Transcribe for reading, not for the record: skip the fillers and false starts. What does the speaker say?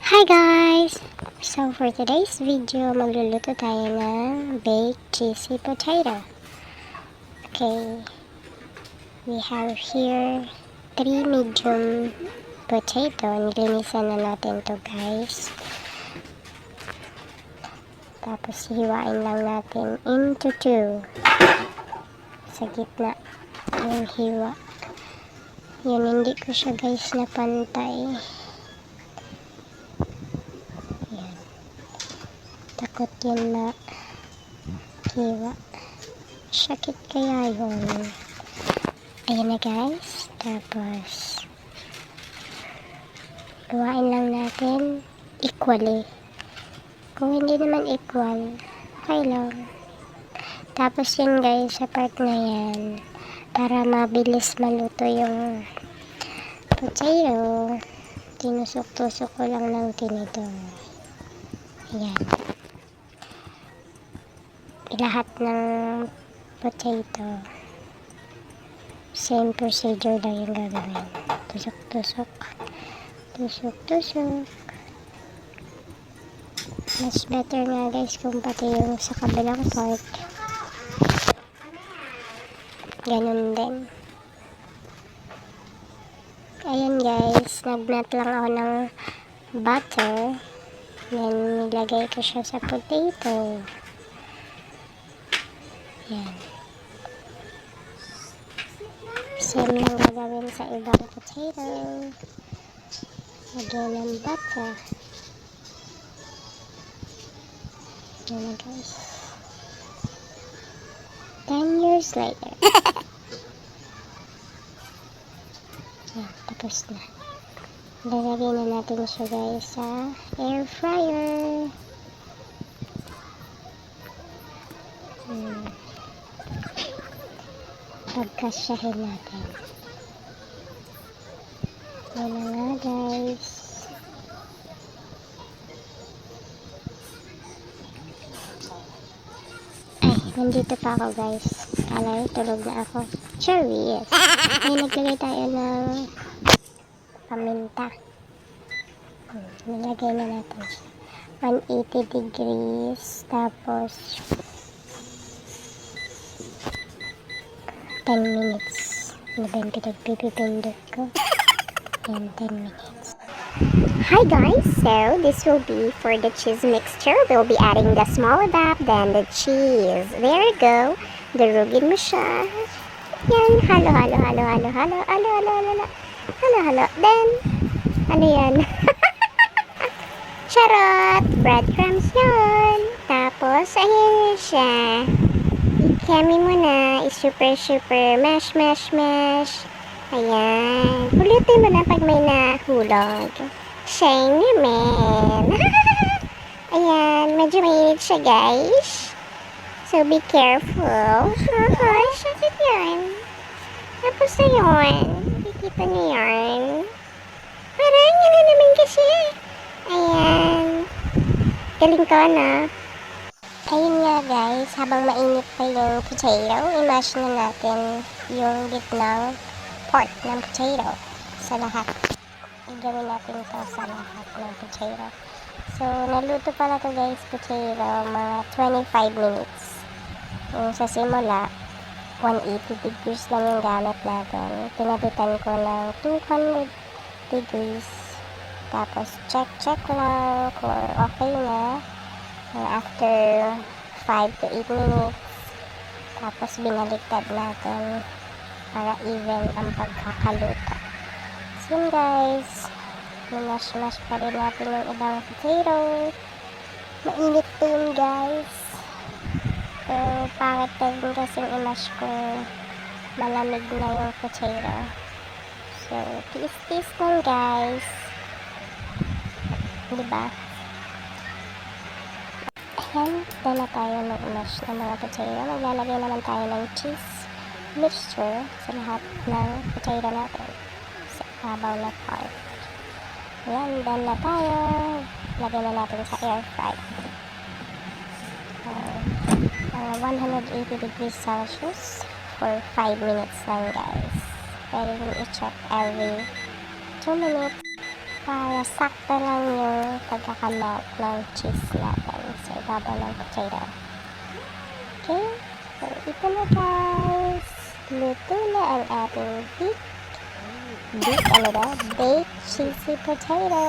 Hi guys! So for today's video, magluluto tayo ng baked cheesy potato. Okay, we have here 3 medium potato. Nilinisan na natin to guys. Tapos hiwain lang natin into 2. Sa gitna yung hiwa. Yun, hindi ko siya guys na pantay. Takot yun na hiwa. Sakit kaya yun. Ayan na guys. Tapos gawain lang natin equally. Kung hindi naman equal, okay lang. Tapos yun guys, sa part na yan, para mabilis maluto yung potato, tinusok-tusok ko lang ng tinidor. Ayan. Lahat ng potato, same procedure lang yung gagawin. Tusok-tusok. Tusok-tusok. Mas better nga guys kung pati yung sa kabilang part. Ganun din. Ayan guys, nag-melt lang ako ng butter. Then nilagay ko siya sa potato. Yan. Same lang gagawin sa ibang potato. Lagyan ng butter. Yan na guys. 10 years later. Yan, tapos na. Lalagyan na natin siya guys sa air fryer. Pagkasyahin natin. Yan na nga guys. Ay, nandito pa ako guys. Kala nyo tulog na ako. Cherry, yes. Ay, naglagay tayo ng paminta. Nilagay na natin siya. 180 degrees. Tapos 10 minutes. Ano ba yung pinagpipipindot ko? Yan, 10 minutes. Hi guys! So, this will be for the cheese mixture. We'll be adding the small evap, then the cheese. There you go. Durugin mo siya. Yan, halo. Then, ano yan? Charot! Breadcrumbs yun. Tapos, ayan siya. I-kemi mo na. I-super mash. Ayan. Pulutin mo na pag may nahulog. Shame naman. Ayan. Medyo mainit siya guys. So, be careful. Sakit yan. Tapos na yun. Kikita niyo yan. Parang yun na naman kasi. Ayan. Galing ko na. Ayun nga guys, habang mainit pa yung potato, i-mash na natin yung gitnang part ng potato sa lahat. I-gawin natin ito sa lahat ng potato. So, naluto pala ito guys, potato, mga 25 minutes. Yung sa simula, 180 degrees lang yung gamit natin. Pinabitan ko ng 200 degrees. Tapos, check lang kung okay na. After 5 to 8 minutes, tapos binaliktad natin para even ang pagkakaluto. So yun guys, mash pa rin natin yung ibang potato. Mainit pa yun guys. Pero pangit na rin kasing i-mash kung malamig na yung potato. So, tiis-tiis lang guys. Diba? Ayan, dala tayo mag-mash ng mga potato. Maglalagay naman tayo ng cheese mixture sa lahat ng potato natin sa ibabaw na part. Ayan, done na tayo. Lagay na natin sa air fry. 180 degrees Celsius for 5 minutes lang guys. Pwede nyo i-check every 2 minutes. para sakto lang yung pagkakamelt ng cheese natin. So, ibabaw ng potato. Okay? So, ito na guys. Luto na ang ating baked cheesy potato.